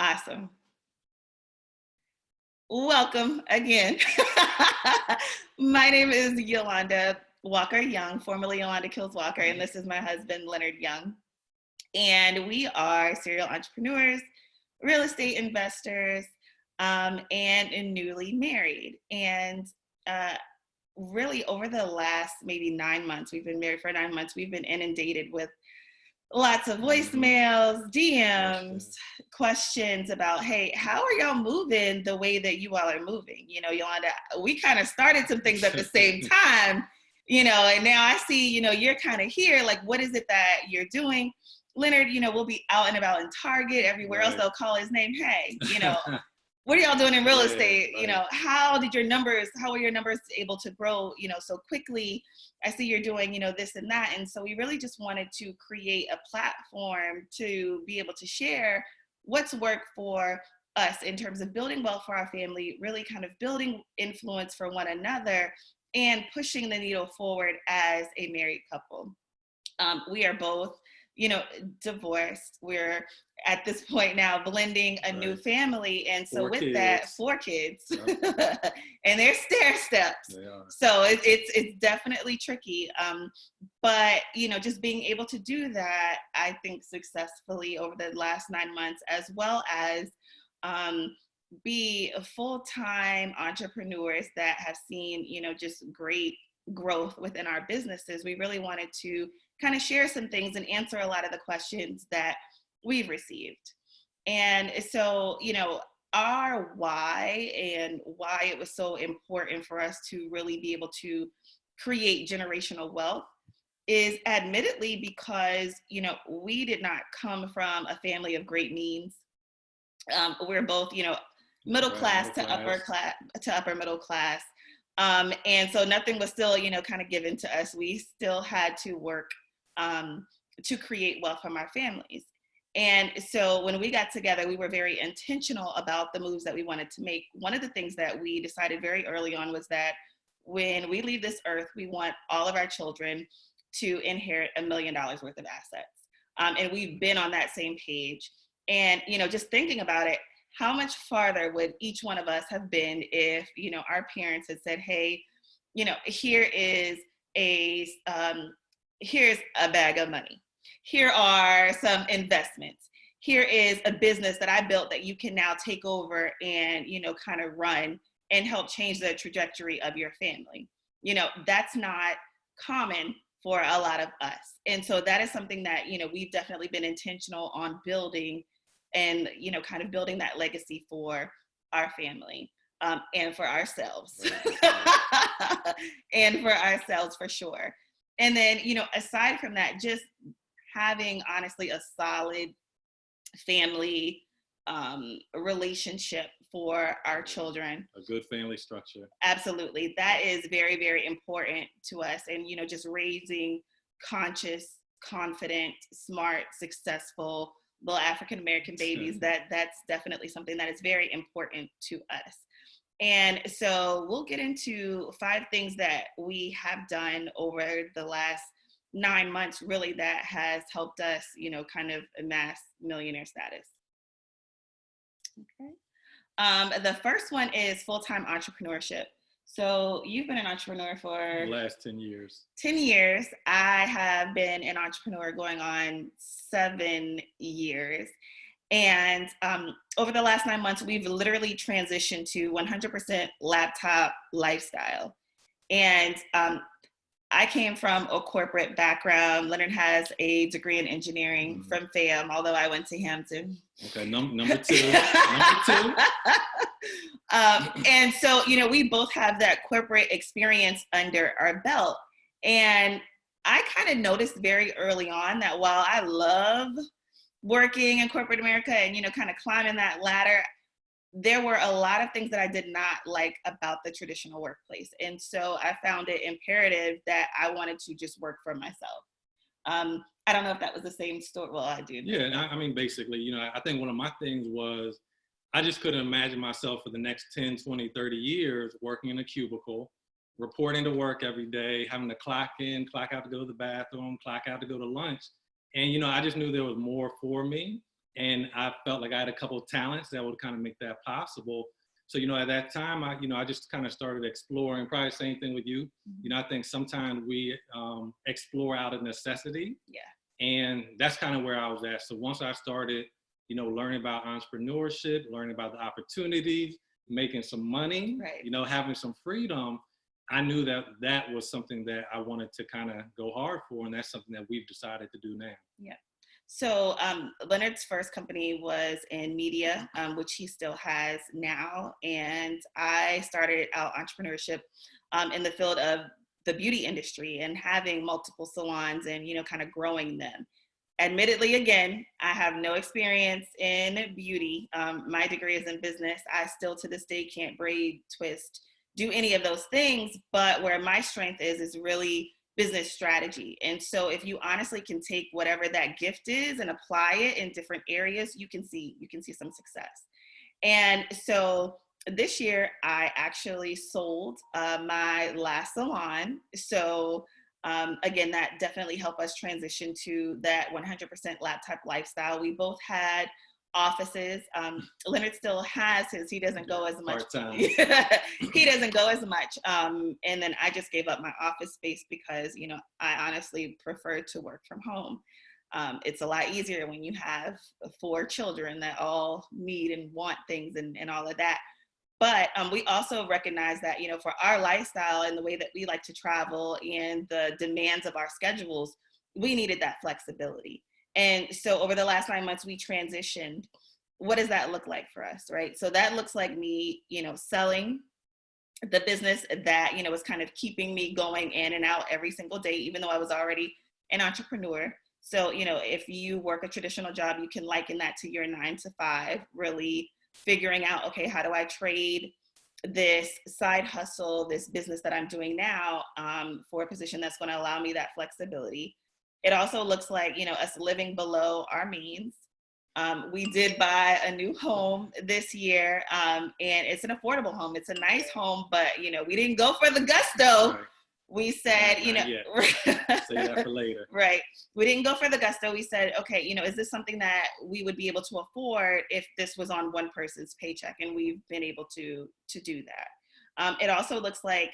Awesome. Welcome again. My name is Yolanda Walker Young, formerly Yolanda Kills Walker, and this is my husband, Leonard Young. And we are serial entrepreneurs, real estate investors, and newly married. And uh, really, over the last maybe 9 months, we've been married for 9 months, we've been inundated with lots of voicemails, DMs, questions about, hey, how are y'all moving the way that you all are moving? You know, Yolanda, we kind of started some things at the same time, and now I see, you're kind of here. Like, what is it that you're doing? Leonard, we'll be out and about in Target, everywhere else, they'll call his name. Hey, what are y'all doing in real estate? Right. How were your numbers able to grow, so quickly? I see you're doing, this and that. And so we really just wanted to create a platform to be able to share what's worked for us in terms of building wealth for our family, really kind of building influence for one another and pushing the needle forward as a married couple. We are both, divorced. We're at this point now blending a new family. And so that, 4 kids, and they're stair steps. So it's definitely tricky. But, just being able to do that, I think successfully over the last 9 months, as well as be full-time entrepreneurs that have seen, just great growth within our businesses. We really wanted to kind of share some things and answer a lot of the questions that we've received. And so, our why and why it was so important for us to really be able to create generational wealth is admittedly because, we did not come from a family of great means. We're both, middle class to upper middle class. And so nothing was still, kind of given to us. We still had to work to create wealth from our families. And so when we got together, we were very intentional about the moves that we wanted to make. One of the things that we decided very early on was that when we leave this earth, we want all of our children to inherit $1 million worth of assets. And we've been on that same page. And, just thinking about it, how much farther would each one of us have been if, our parents had said, hey, here's a bag of money. Here are some investments. Here is a business that I built that you can now take over and, kind of run and help change the trajectory of your family. That's not common for a lot of us. And so that is something that, we've definitely been intentional on building and, kind of building that legacy for our family and for ourselves. And for ourselves, for sure. And then, aside from that, just having honestly a solid family relationship for our children. A good family structure. Absolutely. That is very, very important to us. And, just raising conscious, confident, smart, successful little African-American babies, that's definitely something that is very important to us. And so we'll get into 5 things that we have done over the last 9 months, really, that has helped us, kind of amass millionaire status. Okay. The first one is full-time entrepreneurship. So you've been an entrepreneur for the last 10 years. 10 years. I have been an entrepreneur going on 7 years. And over the last 9 months, we've literally transitioned to 100% laptop lifestyle. And I came from a corporate background. Leonard has a degree in engineering from FAM, although I went to Hampton. Okay, number two. Number two. And so, we both have that corporate experience under our belt. And I kind of noticed very early on that while I love working in corporate America and, kind of climbing that ladder, there were a lot of things that I did not like about the traditional workplace. And so I found it imperative that I wanted to just work for myself. I don't know if that was the same story. Well, I do. Yeah, I mean, basically, I think one of my things was I just couldn't imagine myself for the next 10, 20, 30 years working in a cubicle, reporting to work every day, having to clock in, clock out to go to the bathroom, clock out to go to lunch. And, I just knew there was more for me. And I felt like I had a couple of talents that would kind of make that possible. So, you know, at that time, I just kind of started exploring, probably the same thing with you. You know, I think sometimes we explore out of necessity. Yeah. And that's kind of where I was at. So once I started, you know, learning about entrepreneurship, learning about the opportunities, making some money, right. you know, having some freedom, I knew that that was something that I wanted to kind of go hard for. And that's something that we've decided to do now. Yeah. So Leonard's first company was in media, which he still has now. And I started out entrepreneurship in the field of the beauty industry and having multiple salons and, you know, kind of growing them. Admittedly, again, I have no experience in beauty. My degree is in business. I still to this day can't braid, twist, do any of those things. But where my strength is really business strategy. And so if you honestly can take whatever that gift is and apply it in different areas, you can see some success. And so this year I actually sold my last salon. So again, that definitely helped us transition to that 100% laptop lifestyle. We both had offices. Leonard still has his, he doesn't go as much. He doesn't go as much. And then I just gave up my office space because, you know, I honestly prefer to work from home. It's a lot easier when you have 4 children that all need and want things and all of that. But we also recognize that, you know, for our lifestyle and the way that we like to travel and the demands of our schedules, we needed that flexibility. And so over the last 9 months, we transitioned. What does that look like for us, right? So that looks like me, you know, selling the business that, you know, was kind of keeping me going in and out every single day, even though I was already an entrepreneur. So, you know, if you work a traditional job, you can liken that to your 9 to 5, really figuring out, okay, how do I trade this side hustle, this business that I'm doing now for a position that's going to allow me that flexibility. It also looks like, you know, us living below our means. We did buy a new home this year, and it's an affordable home. It's a nice home, but, you know, we didn't go for the gusto. Right. We said, you know, say that for later. Right. We didn't go for the gusto. We said, okay, you know, is this something that we would be able to afford if this was on one person's paycheck? And we've been able to do that. It also looks like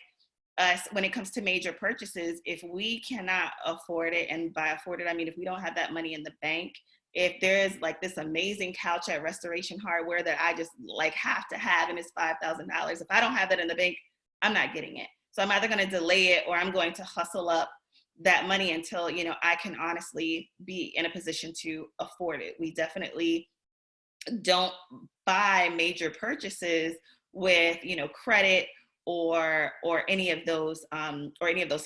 us when it comes to major purchases, if we cannot afford it, and by afford it, I mean, if we don't have that money in the bank, if there's like this amazing couch at Restoration Hardware that I just like have to have and it's $5,000, if I don't have that in the bank, I'm not getting it. So I'm either going to delay it or I'm going to hustle up that money until, you know, I can honestly be in a position to afford it. We definitely don't buy major purchases with, you know, credit or any of those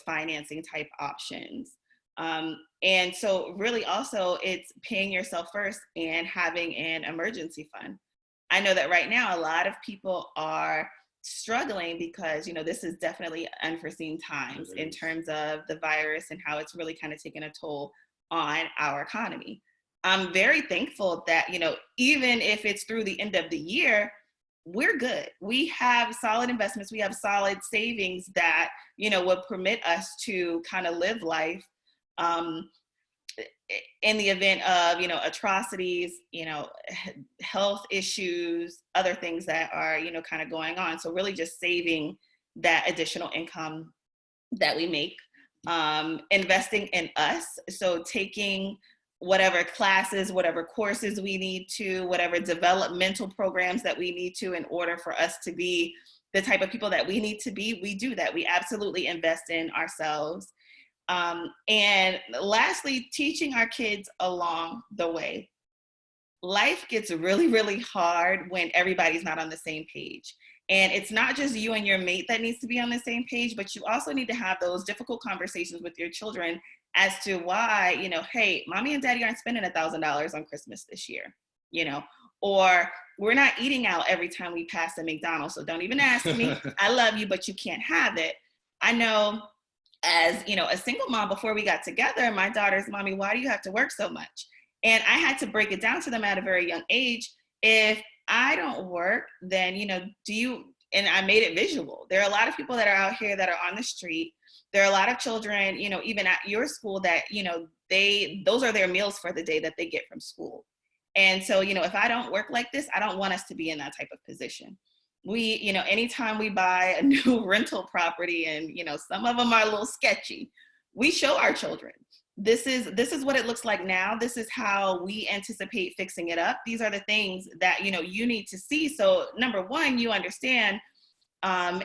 financing type options. And so really also it's paying yourself first and having an emergency fund. I know that right now a lot of people are struggling because, you know, this is definitely unforeseen times in terms of the virus and how it's really kind of taken a toll on our economy. I'm very thankful that, you know, even if it's through the end of the year, we're good. We have solid investments. We have solid savings that, you know, would permit us to kind of live life in the event of, you know, atrocities, you know, health issues, other things that are, you know, kind of going on. So really just saving that additional income that we make, investing in us. So taking whatever classes, whatever courses we need to, whatever developmental programs that we need to in order for us to be the type of people that we need to be, we do that. We absolutely invest in ourselves. And lastly, teaching our kids along the way. Life gets really, really hard when everybody's not on the same page. And it's not just you and your mate that needs to be on the same page, but you also need to have those difficult conversations with your children as to why, you know, hey, mommy and daddy aren't spending $1,000 on Christmas this year, you know, or we're not eating out every time we pass a McDonald's. So don't even ask me. I love you, but you can't have it. I know as, you know, a single mom before we got together, my daughter's, mommy, why do you have to work so much? And I had to break it down to them at a very young age. If I don't work, then, you know, and I made it visual. There are a lot of people that are out here that are on the street. There are a lot of children, you know, even at your school that, you know, those are their meals for the day that they get from school. And so, if I don't work like this, I don't want us to be in that type of position. We, anytime we buy a new rental property and, some of them are a little sketchy, we show our children, this is what it looks like now. This is how we anticipate fixing it up. These are the things that, you need to see. So number one, you understand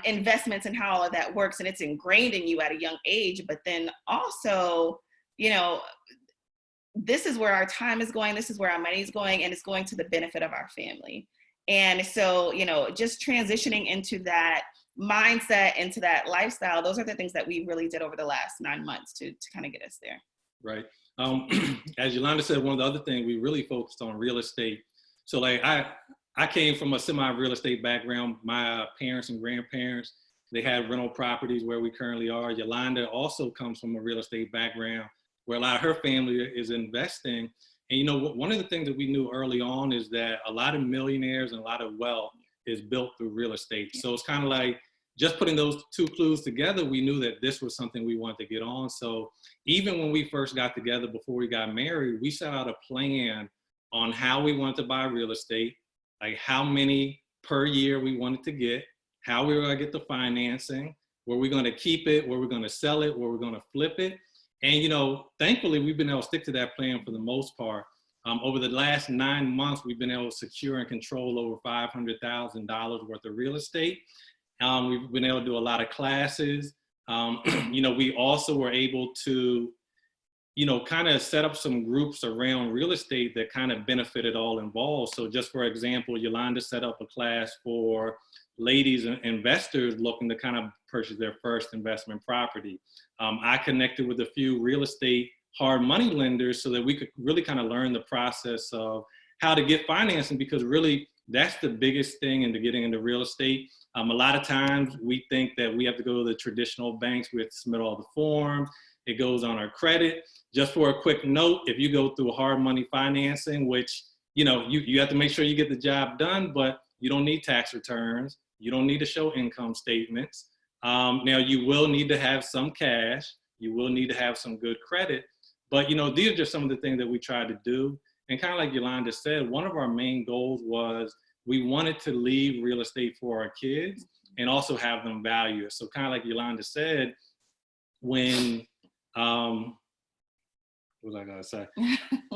investments and how all of that works, and it's ingrained in you at a young age. But then also, this is where our time is going, this is where our money is going, and it's going to the benefit of our family. And so, just transitioning into that mindset, into that lifestyle, those are the things that we really did over the last 9 months to kind of get us there. Right. As Yolanda said, one of the other things we really focused on real estate. So like I came from a semi-real estate background. My parents and grandparents, they had rental properties where we currently are. Yolanda also comes from a real estate background where a lot of her family is investing. And one of the things that we knew early on is that a lot of millionaires and a lot of wealth is built through real estate. So it's kind of like just putting those two clues together, we knew that this was something we wanted to get on. So even when we first got together before we got married, we set out a plan on how we wanted to buy real estate, like how many per year we wanted to get, how we were going to get the financing, were we going to keep it, were we going to sell it, were we going to flip it. And, thankfully, we've been able to stick to that plan for the most part. Over the last 9 months, we've been able to secure and control over $500,000 worth of real estate. We've been able to do a lot of classes. We also were able to, kind of set up some groups around real estate that kind of benefited all involved. So just for example, Yolanda set up a class for ladies and investors looking to kind of purchase their first investment property. I connected with a few real estate hard money lenders so that we could really kind of learn the process of how to get financing, because really that's the biggest thing into getting into real estate. A lot of times we think that we have to go to the traditional banks, we have to submit all the forms, it goes on our credit. Just for a quick note, if you go through hard money financing, which, you have to make sure you get the job done, but you don't need tax returns, you don't need to show income statements. Now you will need to have some cash, you will need to have some good credit, but these are just some of the things that we try to do. And kind of like Yolanda said, one of our main goals was we wanted to leave real estate for our kids and also have them value it. So kind of like Yolanda said, when, what was I gonna say?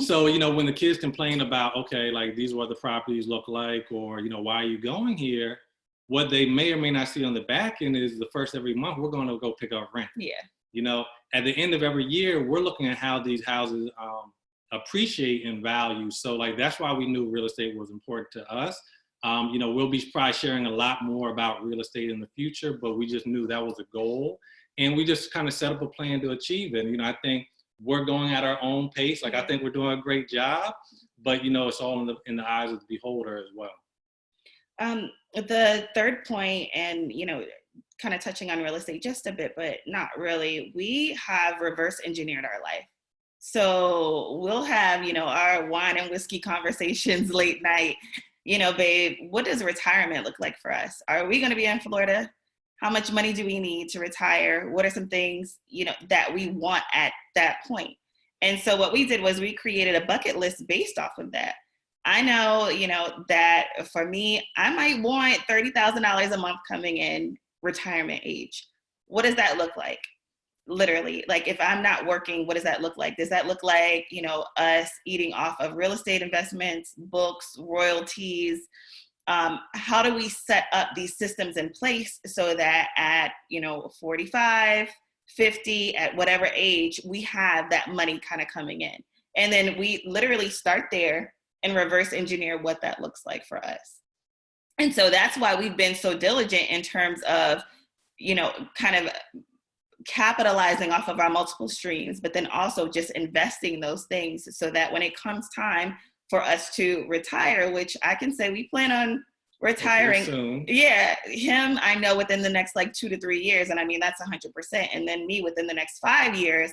So, when the kids complain about, okay, like these are what the properties look like, or, why are you going here? What they may or may not see on the back end is the first every month, we're gonna go pick up rent. Yeah. At the end of every year, we're looking at how these houses appreciate in value. So like, that's why we knew real estate was important to us. We'll be probably sharing a lot more about real estate in the future, but we just knew that was a goal. And we just kind of set up a plan to achieve it. I think we're going at our own pace. Like, I think we're doing a great job, but it's all in the eyes of the beholder as well. The third point, and, kind of touching on real estate just a bit, but not really, we have reverse engineered our life. So we'll have, our wine and whiskey conversations late night. Babe, what does retirement look like for us? Are we going to be in Florida? How much money do we need to retire? What are some things, that we want at that point? And so what we did was we created a bucket list based off of that. I know, that for me, I might want $30,000 a month coming in retirement age. What does that look like? Literally, like if I'm not working, what does that look like? Does that look like, us eating off of real estate investments, books, royalties? How do we set up these systems in place so that at, 45, 50, at whatever age, we have that money kind of coming in? And then we literally start there and reverse engineer what that looks like for us. And so that's why we've been so diligent in terms of, kind of capitalizing off of our multiple streams, but then also just investing those things so that when it comes time for us to retire, which I can say we plan on retiring. Soon. Yeah, him, I know within the next 2 to 3 years. And I mean, that's 100%. And then me within the next 5 years.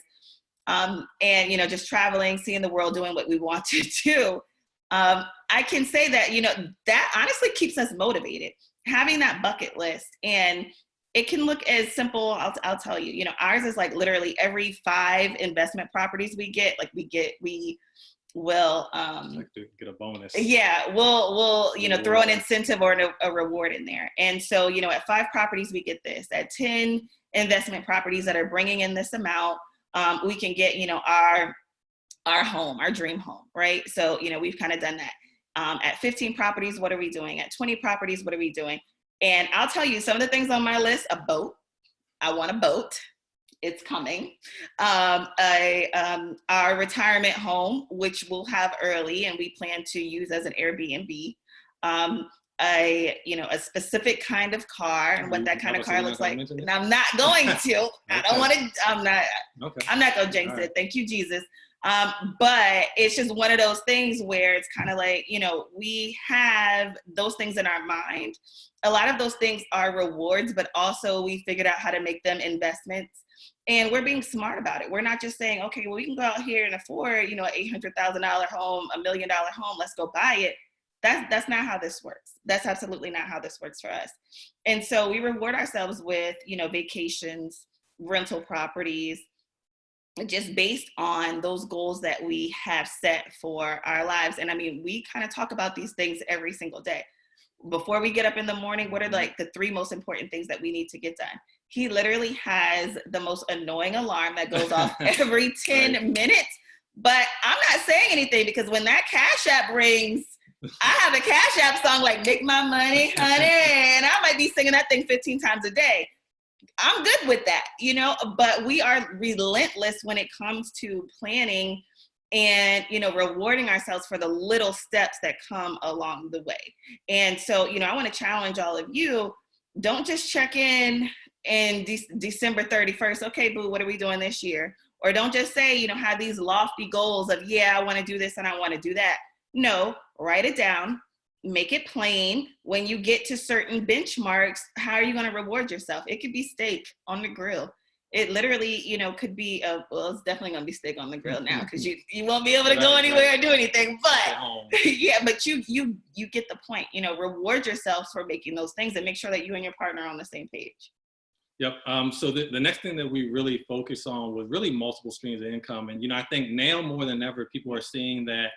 And, just traveling, seeing the world, doing what we want to do. I can say that, that honestly keeps us motivated, having that bucket list. And it can look as simple. I'll tell you, ours is like literally every 5 investment properties we get, we will like to get a bonus. Yeah, we'll you know, throw an Reward. incentive or a reward in there. And so, you know, at 5 properties we get this. At 10 investment properties that are bringing in this amount, we can get, you know, our home, our dream home, right? So, you know, we've kind of done that. At 15 properties, what are we doing? At 20 properties, what are we doing? And I'll tell you some of the things on my list: a boat. I want a boat. It's coming. Our retirement home, which we'll have early and we plan to use as an Airbnb. A specific kind of car, and what that kind of car looks like. And I'm not going to. I don't want to. I'm not going to jinx it. Thank you, Jesus. But it's just one of those things where it's kind of like, you know, we have those things in our mind. A lot of those things are rewards, but also we figured out how to make them investments. And we're being smart about it. We're not just saying, okay, well, we can go out here and afford, you know, an $800,000 home, $1 million home. Let's go buy it. That's not how this works. That's absolutely not how this works for us. And so we reward ourselves with, you know, vacations, rental properties, just based on those goals that we have set for our lives. And I mean, we kind of talk about these things every single day. Before we get up in the morning, what are like the 3 most important things that we need to get done? He literally has the most annoying alarm that goes off every 10 minutes. But I'm not saying anything, because when that Cash App rings, I have a Cash App song like "Make My Money, Honey," and I might be singing that thing 15 times a day. I'm good with that, you know, but we are relentless when it comes to planning and, you know, rewarding ourselves for the little steps that come along the way. And so, you know, I want to challenge all of you. Don't just check in December 31st. Okay, boo, what are we doing this year? Or don't just say, you know, have these lofty goals of, yeah, I want to do this and I want to do that. No, write it down. Make it plain. When you get to certain benchmarks, how are you going to reward yourself? It could be steak on the grill. It literally, you know, could be well, it's definitely going to be steak on the grill now, because you won't be able to go anywhere or do anything. But yeah, but you get the point. You know, reward yourselves for making those things, and make sure that you and your partner are on the same page. Yep. So the next thing that we really focus on was really multiple streams of income. And, you know, I think now more than ever, people are seeing that,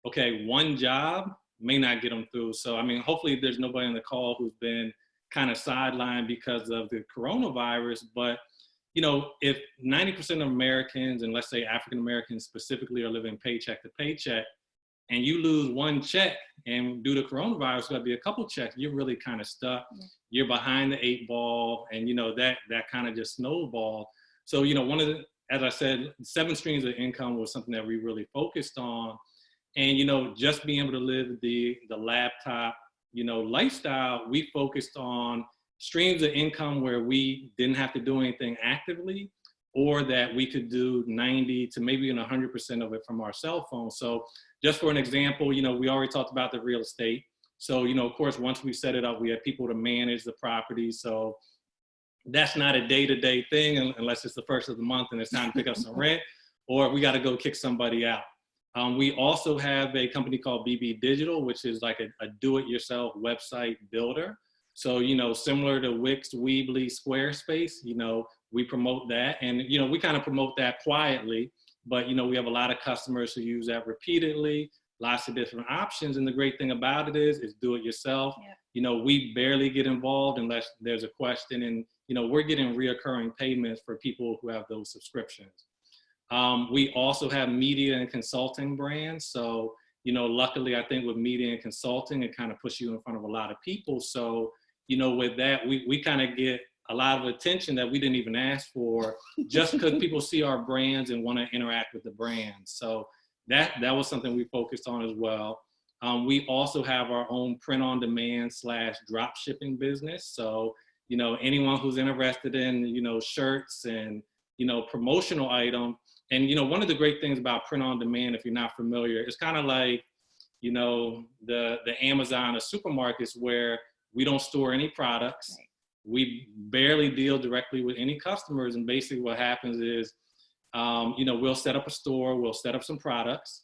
okay, one job may not get them through. So, I mean, hopefully there's nobody on the call who's been kind of sidelined because of the coronavirus. But, you know, if 90% of Americans, and let's say African Americans specifically, are living paycheck to paycheck, and you lose one check, and due to coronavirus, it's going to be a couple checks, you're really kind of stuck. Yeah. You're behind the 8 ball, and, you know, that kind of just snowballed. So, you know, one of the, as I said, 7 streams of income was something that we really focused on. And, you know, just being able to live the laptop, you know, lifestyle, we focused on streams of income where we didn't have to do anything actively, or that we could do 90 to maybe even 100% of it from our cell phone. So just for an example, you know, we already talked about the real estate. So, you know, of course, once we set it up, we had people to manage the property. So that's not a day-to-day thing unless it's the first of the month and it's time to pick up some rent, or we got to go kick somebody out. We also have a company called BB Digital, which is like a do-it-yourself website builder. So, you know, similar to Wix, Weebly, Squarespace, you know, we promote that. And, you know, we kind of promote that quietly, but, you know, we have a lot of customers who use that repeatedly, lots of different options. And the great thing about it is do it yourself. Yeah. You know, we barely get involved unless there's a question. And, you know, we're getting reoccurring payments for people who have those subscriptions. We also have media and consulting brands. So, you know, luckily, I think with media and consulting, it kind of puts you in front of a lot of people. So, you know, with that, we kind of get a lot of attention that we didn't even ask for, just because people see our brands and want to interact with the brands. So that was something we focused on as well. We also have our own print-on-demand / drop shipping business. So, you know, anyone who's interested in, you know, shirts and, you know, promotional item. And, you know, one of the great things about print on demand, if you're not familiar, it's kind of like, you know, the Amazon or supermarkets where we don't store any products. Right. We barely deal directly with any customers. And basically what happens is, you know, we'll set up a store, we'll set up some products.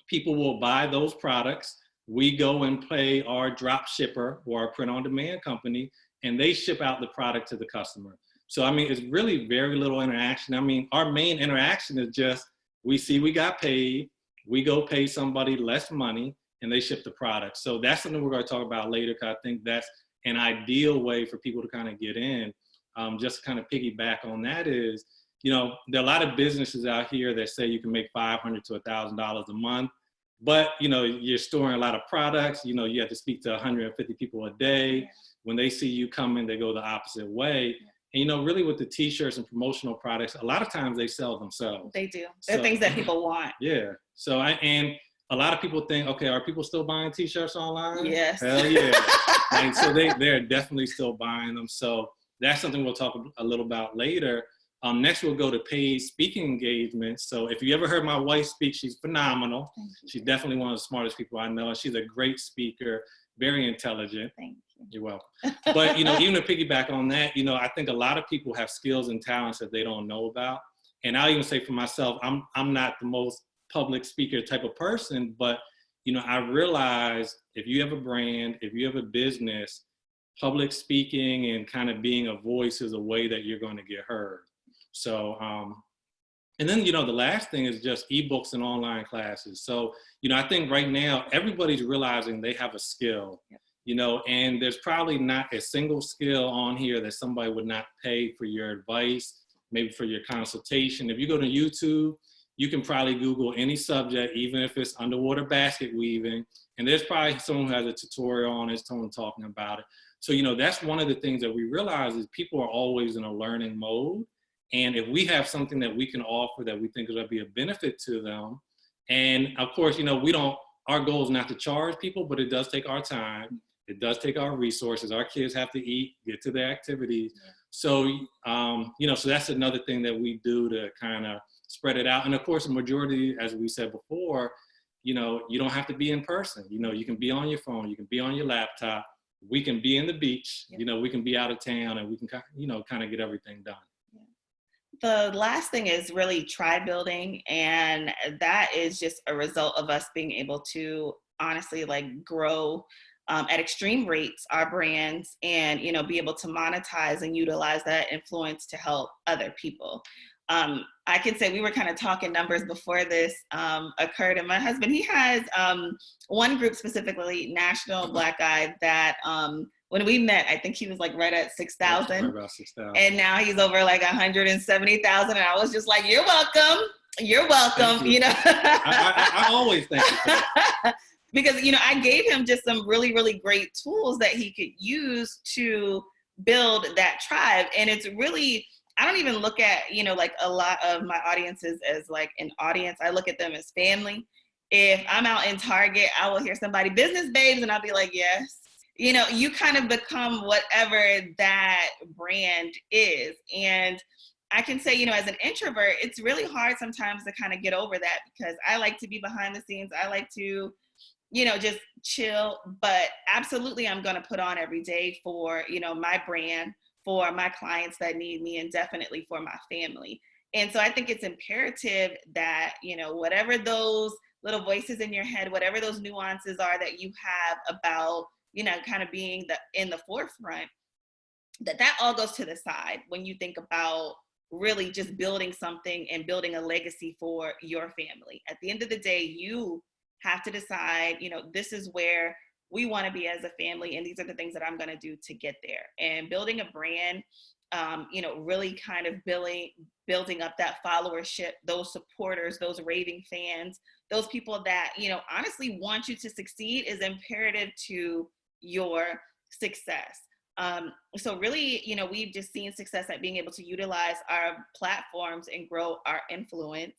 People will buy those products. We go and pay our drop shipper or our print on demand company, and they ship out the product to the customer. So, I mean, it's really very little interaction. I mean, our main interaction is just, we see we got paid, We go pay somebody less money and they ship the product. So that's something we're going to talk about later, because I think that's an ideal way for people to kind of get in. Just to kind of piggyback on that is, there are a lot of businesses out here that say you can make $500 to $1,000 a month, but, you're storing a lot of products, you have to speak to 150 people a day. Yeah. When they see you coming, they go the opposite way. Yeah. And, really with the t-shirts and promotional products, a lot of times they sell themselves. They do. They're things that people want. Yeah. So and a lot of people think, okay, are people still buying t-shirts online? Yes. Hell yeah. And so they're definitely still buying them. So that's something we'll talk a little about later. Next, we'll go to paid speaking engagements. So if you ever heard my wife speak, she's phenomenal. She's definitely one of the smartest people I know. She's a great speaker, very intelligent. Thank you. You're welcome. But, even to piggyback on that, I think a lot of people have skills and talents that they don't know about. And I'll even say for myself, I'm not the most public speaker type of person, but, I realize if you have a brand, if you have a business, public speaking and kind of being a voice is a way that you're going to get heard. So, and then, the last thing is just ebooks and online classes. So, I think right now everybody's realizing they have a skill, and there's probably not a single skill on here that somebody would not pay for your advice, maybe for your consultation. If you go to YouTube, you can probably Google any subject, even if it's underwater basket weaving, and there's probably someone who has a tutorial on it, someone talking about it. So, that's one of the things that we realize is people are always in a learning mode. And if we have something that we can offer that we think is going to be a benefit to them, and of course, our goal is not to charge people, but it does take our time. It does take our resources. Our kids have to eat, get to their activities. Yeah. So, so that's another thing that we do to kind of spread it out. And of course, the majority, as we said before, you don't have to be in person. You can be on your phone, you can be on your laptop. We can be in the beach, yeah. We can be out of town, and we can, kind of get everything done. The last thing is really tribe building. And that is just a result of us being able to honestly grow at extreme rates our brands and, be able to monetize and utilize that influence to help other people. I can say we were kind of talking numbers before this occurred, and my husband, he has one group specifically, National Black Guy, that when we met, I think he was right at 6,000. Right about 6,000. And now he's over 170,000. And I was just like, you're welcome. You're welcome. You. I always thank you for that. Because, I gave him just some really, really great tools that he could use to build that tribe. And it's really, I don't even look at, a lot of my audiences as an audience. I look at them as family. If I'm out in Target, I will hear somebody, business babes, and I'll be like, yes. You kind of become whatever that brand is. And I can say, as an introvert, it's really hard sometimes to kind of get over that, because I like to be behind the scenes. I like to, just chill, but absolutely I'm going to put on every day for, my brand, for my clients that need me, and definitely for my family. And so I think it's imperative that, whatever those little voices in your head, whatever those nuances are that you have about, kind of being in the forefront, that all goes to the side when you think about really just building something and building a legacy for your family. At the end of the day, you have to decide, this is where we want to be as a family, and these are the things that I'm going to do to get there. And building a brand, really kind of building up that followership, those supporters, those raving fans, those people that, honestly want you to succeed is imperative to your success. So really, we've just seen success at being able to utilize our platforms and grow our influence.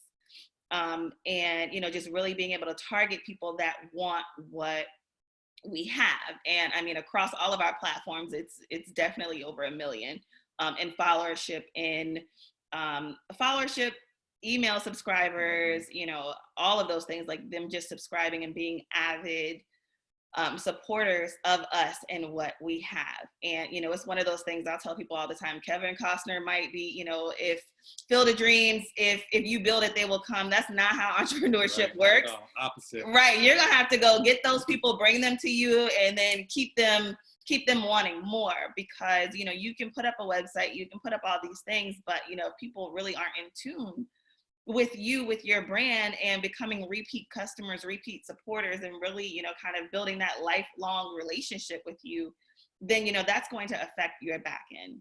And, just really being able to target people that want what we have. And I mean, across all of our platforms, it's definitely over 1 million in followership, email subscribers, all of those things, them just subscribing and being avid supporters of us and what we have. And, it's one of those things I'll tell people all the time. Kevin Costner might be, if Field of Dreams, if you build it, they will come. That's not how entrepreneurship works. No, opposite. Right. You're going to have to go get those people, bring them to you, and then keep them wanting more, because, you can put up a website, you can put up all these things, but, if people really aren't in tune with you, with your brand, and becoming repeat customers, repeat supporters, and really, kind of building that lifelong relationship with you, then, that's going to affect your back end.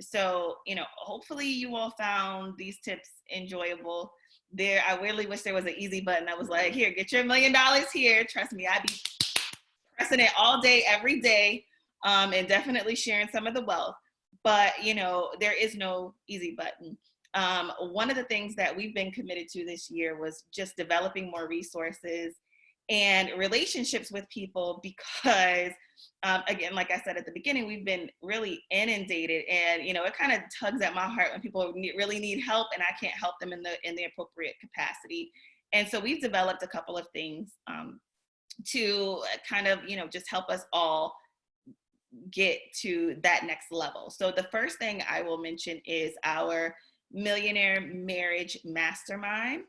So, hopefully you all found these tips enjoyable. I really wish there was an easy button. I was like, here, get your $1 million here. Trust me, I'd be pressing it all day, every day, and definitely sharing some of the wealth. But, there is no easy button. One of the things that we've been committed to this year was just developing more resources and relationships with people, because again, like I said at the beginning, we've been really inundated, and it kind of tugs at my heart when people really need help and I can't help them in the appropriate capacity. And so we've developed a couple of things to kind of just help us all get to that next level. So the first thing I will mention is our Millionaire Marriage Mastermind.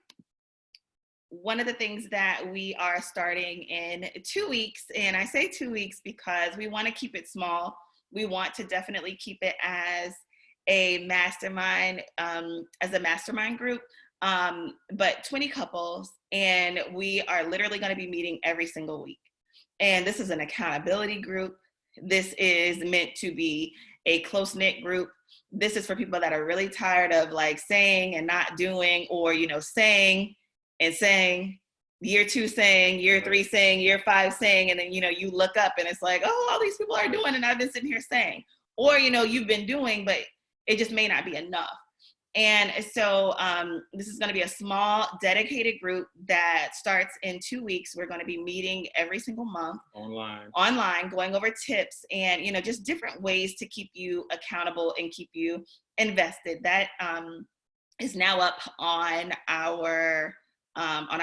One of the things that we are starting in 2 weeks, and I say 2 weeks because we want to keep it small. We want to definitely keep it as a mastermind, group, but 20 couples, and we are literally going to be meeting every single week. And this is an accountability group. This is meant to be a close-knit group. This is for people that are really tired of like saying and not doing, or, saying and saying, year 2 saying, year 3 saying, year 5 saying, and then, you look up and it's like, oh, all these people are doing, and I've been sitting here saying, or, you've been doing, but it just may not be enough. And so this is going to be a small, dedicated group that starts in 2 weeks. We're going to be meeting every single month. Online, going over tips and, just different ways to keep you accountable and keep you invested. That is now up on our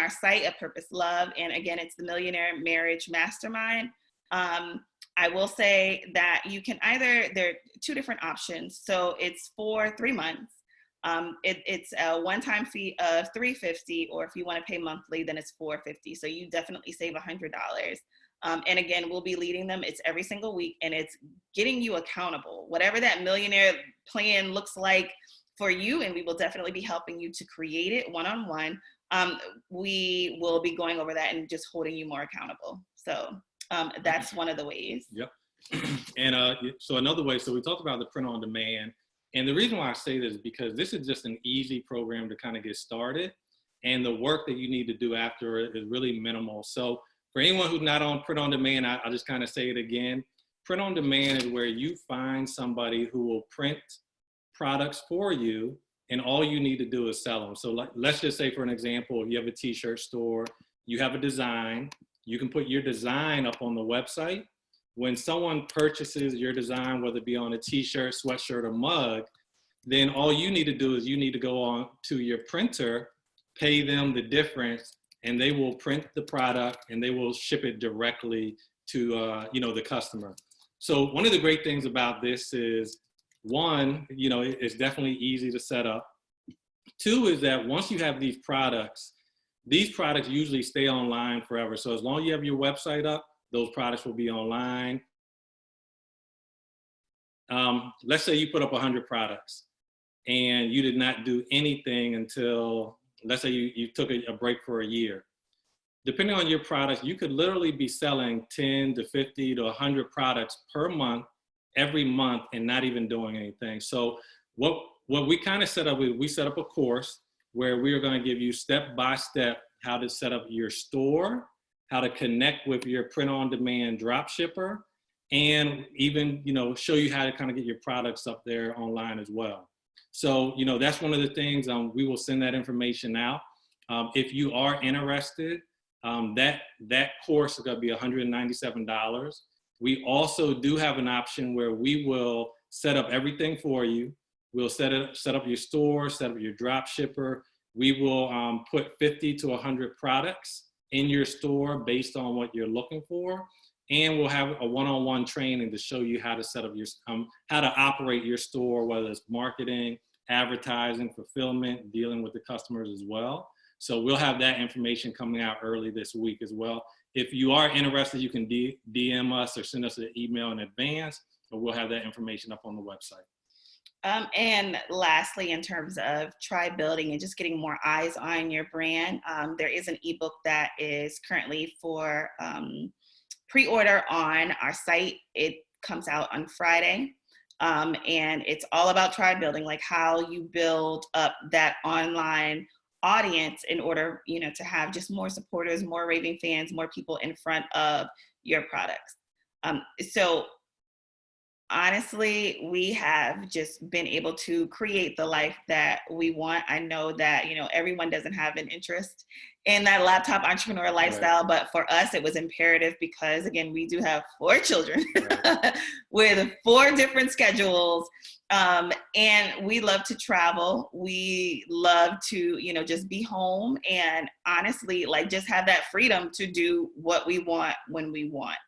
site at Purpose Love. And again, it's the Millionaire Marriage Mastermind. I will say that you can there are 2 different options. So it's for 3 months. It's a one-time fee of $350, or if you want to pay monthly, then it's $450. So you definitely save $100. And again, we'll be leading them. It's every single week, and it's getting you accountable, whatever that millionaire plan looks like for you. And we will definitely be helping you to create it one-on-one. We will be going over that and just holding you more accountable. So that's one of the ways. Yep. And so another way, so we talked about the print on demand. And the reason why I say this is because this is just an easy program to kind of get started. And the work that you need to do after it is really minimal. So for anyone who's not on print on demand, I'll just kind of say it again. Print on demand is where you find somebody who will print products for you, and all you need to do is sell them. So let's just say, for an example, if you have a t-shirt store, you have a design, you can put your design up on the website. When someone purchases your design, whether it be on a t-shirt, sweatshirt, or mug, then all you need to do is you need to go on to your printer, pay them the difference, and they will print the product and they will ship it directly to the customer. So one of the great things about this is, one, it's definitely easy to set up. 2 is that once you have these products usually stay online forever. So as long as you have your website up, those products will be online. Let's say you put up 100 products and you did not do anything until, let's say you took a break for a year. Depending on your products, you could literally be selling 10 to 50 to 100 products per month, every month, and not even doing anything. So what we kind of set up is we set up a course where we are going to give you step-by-step how to set up your store, how to connect with your print-on-demand drop shipper, and even, show you how to kind of get your products up there online as well. So, that's one of the things. We will send that information out. If you are interested, that course is going to be $197. We also do have an option where we will set up everything for you. We'll set up your store, set up your drop shipper. We will put 50 to 100 products in your store based on what you're looking for. And we'll have a one-on-one training to show you how to set up how to operate your store, whether it's marketing, advertising, fulfillment, dealing with the customers as well. So we'll have that information coming out early this week as well. If you are interested, you can DM us or send us an email in advance, but we'll have that information up on the website. And lastly, in terms of tribe building and just getting more eyes on your brand, there is an ebook that is currently for pre-order on our site. It comes out on Friday. And it's all about tribe building, like how you build up that online audience in order, to have just more supporters, more raving fans, more people in front of your products. So honestly, we have just been able to create the life that we want. I know that, everyone doesn't have an interest in that laptop entrepreneur lifestyle, Right. but for us, it was imperative because, again, we do have 4 children Right. with 4 different schedules. And we love to travel. We love to, just be home and honestly, like just have that freedom to do what we want when we want.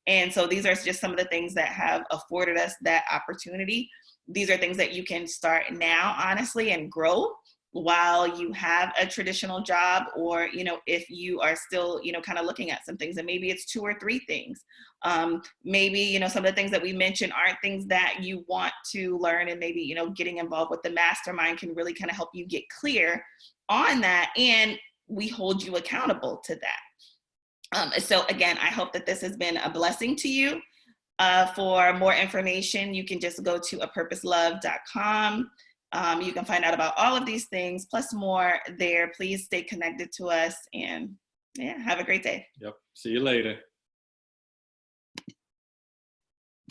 And so these are just some of the things that have afforded us that opportunity. These are things that you can start now, honestly, and grow while you have a traditional job, or, if you are still, kind of looking at some things, and maybe it's 2 or 3 things. Maybe, some of the things that we mentioned aren't things that you want to learn, and maybe, getting involved with the mastermind can really kind of help you get clear on that. And we hold you accountable to that. So again, I hope that this has been a blessing to you. For more information, you can just go to apurposelove.com. You can find out about all of these things, plus more there. Please stay connected to us, and yeah, have a great day. Yep. See you later.